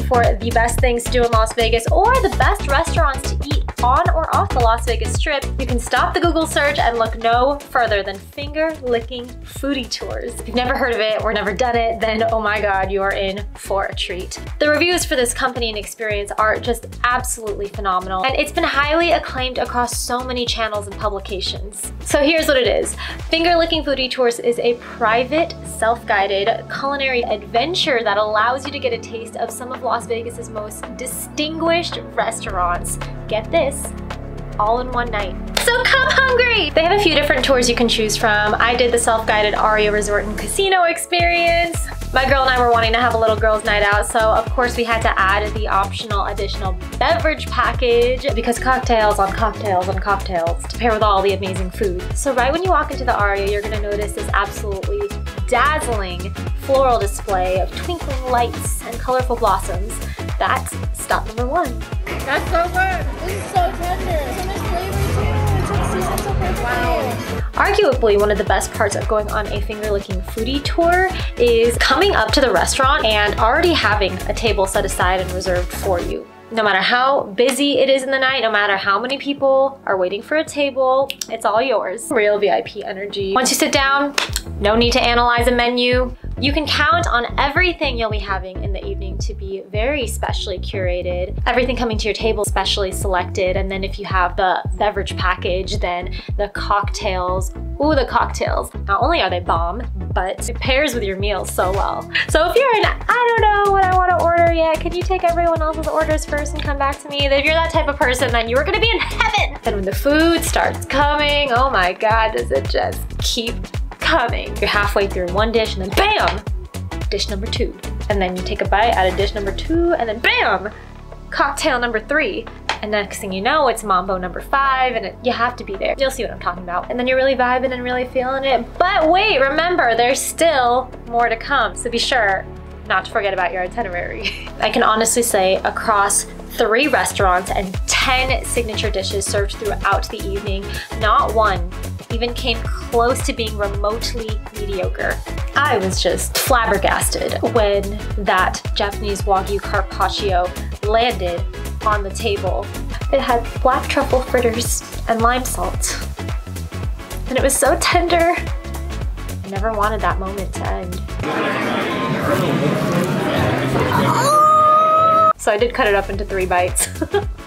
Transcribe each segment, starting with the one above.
for the best things to do in Las Vegas or the best restaurants to eat on or off the Las Vegas Strip, you can stop the Google search and look no further than Finger Licking Foodie Tours. If you've never heard of it or never done it, then oh my god, you are in for a treat. The reviews for this company and experience are just absolutely phenomenal, and it's been highly acclaimed across so many channels and publications. So here's what it is. Finger Licking Foodie Tours is a private, self-guided culinary adventure that allows you to get a taste of some of Las Vegas's most distinguished restaurants. Get this, all in one night. So come hungry! They have a few different tours you can choose from. I did the self-guided ARIA Resort and Casino experience. My girl and I were wanting to have a little girls' night out, so of course we had to add the optional additional beverage package because cocktails on cocktails on cocktails to pair with all the amazing food. So right when you walk into the ARIA, you're gonna notice this absolutely dazzling floral display of twinkling lights and colorful blossoms. That's stop number one. That's so good. This is so tender. So much flavor too. It's so perfect. Wow. Arguably, one of the best parts of going on a Finger Licking Foodie Tour is coming up to the restaurant and already having a table set aside and reserved for you. No matter how busy it is in the night, no matter how many people are waiting for a table, it's all yours. Real VIP energy. Once you sit down, no need to analyze a menu. You can count on everything you'll be having in the evening to be very specially curated. Everything coming to your table specially selected, and then if you have the beverage package, then the cocktails. Ooh, the cocktails. Not only are they bomb, but it pairs with your meals so well. So if you're in, I don't know what I want to order yet, can you take everyone else's orders first and come back to me? If you're that type of person, then you're gonna be in heaven. Then when the food starts coming, oh my god, does it just keep coming. You're halfway through one dish and then bam, dish number two. And then you take a bite out of dish number two and then bam, cocktail number three. And next thing you know, it's mambo number 5 and you have to be there. You'll see what I'm talking about. And then you're really vibing and really feeling it. But wait, remember, there's still more to come. So be sure not to forget about your itinerary. I can honestly say across 3 restaurants and 10 signature dishes served throughout the evening, not one even came close to being remotely mediocre. I was just flabbergasted when that Japanese Wagyu carpaccio landed on the table. It had black truffle fritters and lime salt. And it was so tender. I never wanted that moment to end. So I did cut it up into 3 bites.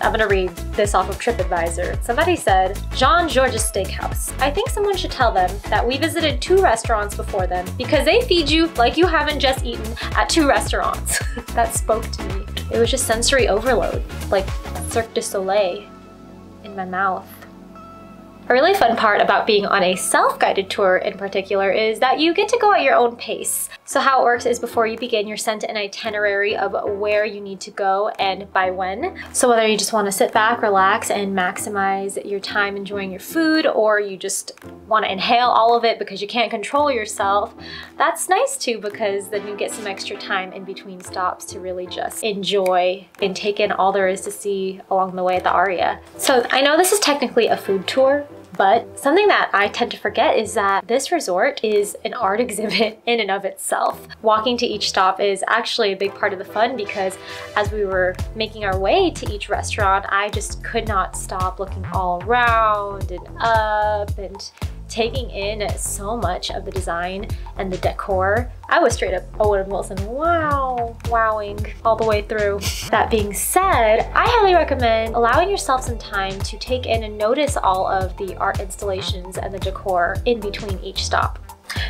I'm gonna read this off of TripAdvisor. Somebody said, Jean Georges Steakhouse. I think someone should tell them that we visited 2 restaurants before them because they feed you like you haven't just eaten at 2 restaurants. That spoke to me. It was just sensory overload, like Cirque du Soleil in my mouth. A really fun part about being on a self-guided tour in particular is that you get to go at your own pace. So how it works is before you begin, you're sent an itinerary of where you need to go and by when. So whether you just want to sit back, relax, and maximize your time enjoying your food, or you just want to inhale all of it because you can't control yourself, that's nice too because then you get some extra time in between stops to really just enjoy and take in all there is to see along the way at the ARIA. So I know this is technically a food tour, but something that I tend to forget is that this resort is an art exhibit in and of itself. Walking to each stop is actually a big part of the fun because as we were making our way to each restaurant, I just could not stop looking all around and up and taking in so much of the design and the decor. I was straight up Owen Wilson, wowing all the way through. That being said, I highly recommend allowing yourself some time to take in and notice all of the art installations and the decor in between each stop.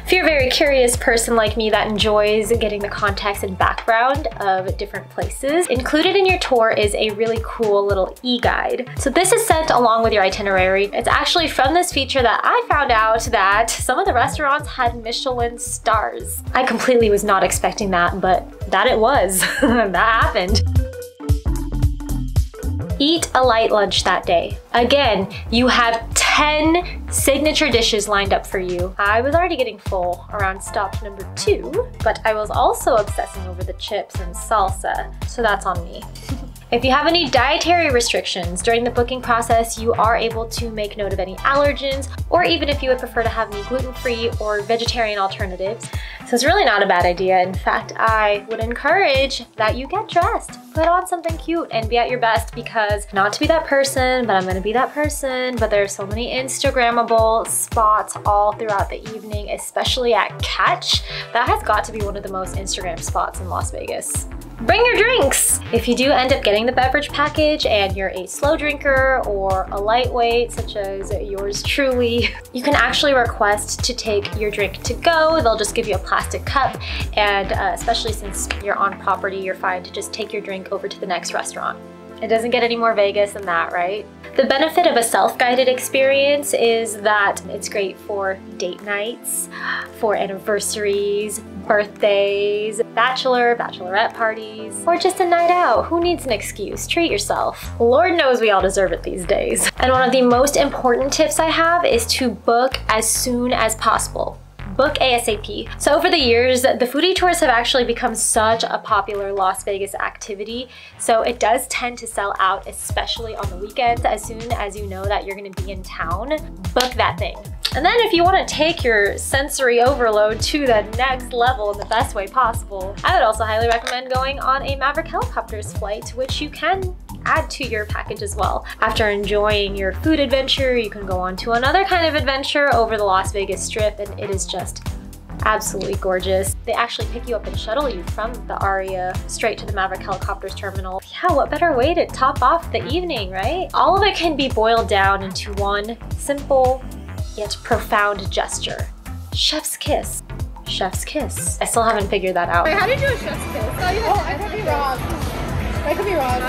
If you're a very curious person like me that enjoys getting the context and background of different places, included in your tour is a really cool little e-guide. So this is sent along with your itinerary. It's actually from this feature that I found out that some of the restaurants had Michelin stars. I completely was not expecting that, but that it was. That happened. Eat a light lunch that day. Again, you have 10 signature dishes lined up for you. I was already getting full around stop number 2, but I was also obsessing over the chips and salsa, so that's on me. If you have any dietary restrictions during the booking process, you are able to make note of any allergens, or even if you would prefer to have any gluten-free or vegetarian alternatives. So it's really not a bad idea. In fact, I would encourage that you get dressed, put on something cute and be at your best, because not to be that person, but I'm gonna be that person, but there's so many Instagrammable spots all throughout the evening, especially at Catch. That has got to be one of the most Instagram spots in Las Vegas. Bring your drinks! If you do end up getting the beverage package and you're a slow drinker or a lightweight, such as yours truly, you can actually request to take your drink to go. They'll just give you a plastic cup, and especially since you're on property, you're fine to just take your drink over to the next restaurant. It doesn't get any more Vegas than that, right? The benefit of a self-guided experience is that it's great for date nights, for anniversaries, birthdays, bachelorette parties, or just a night out. Who needs an excuse? Treat yourself. Lord knows we all deserve it these days. And one of the most important tips I have is to book as soon as possible. Book ASAP. So over the years, the foodie tours have actually become such a popular Las Vegas activity. So it does tend to sell out, especially on the weekends. As soon as you know that you're gonna be in town, book that thing. And then if you want to take your sensory overload to the next level in the best way possible, I would also highly recommend going on a Maverick helicopters flight, which you can add to your package as well. After enjoying your food adventure, you can go on to another kind of adventure over the Las Vegas Strip, and it is just absolutely gorgeous. They actually pick you up and shuttle you from the ARIA straight to the Maverick helicopters terminal. Yeah, what better way to top off the evening, right? All of it can be boiled down into one simple yet profound gesture. Chef's kiss. Chef's kiss. I still haven't figured that out. Wait, how do you do a chef's kiss? Oh, I could be wrong. I could be wrong.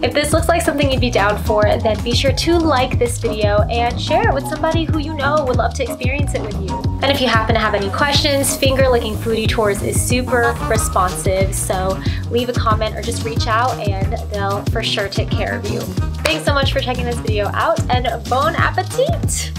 If this looks like something you'd be down for, then be sure to like this video and share it with somebody who you know would love to experience it with you. And if you happen to have any questions, Finger Licking Foodie Tours is super responsive, so leave a comment or just reach out and they'll for sure take care of you. Thanks so much for checking this video out, and bon appetit!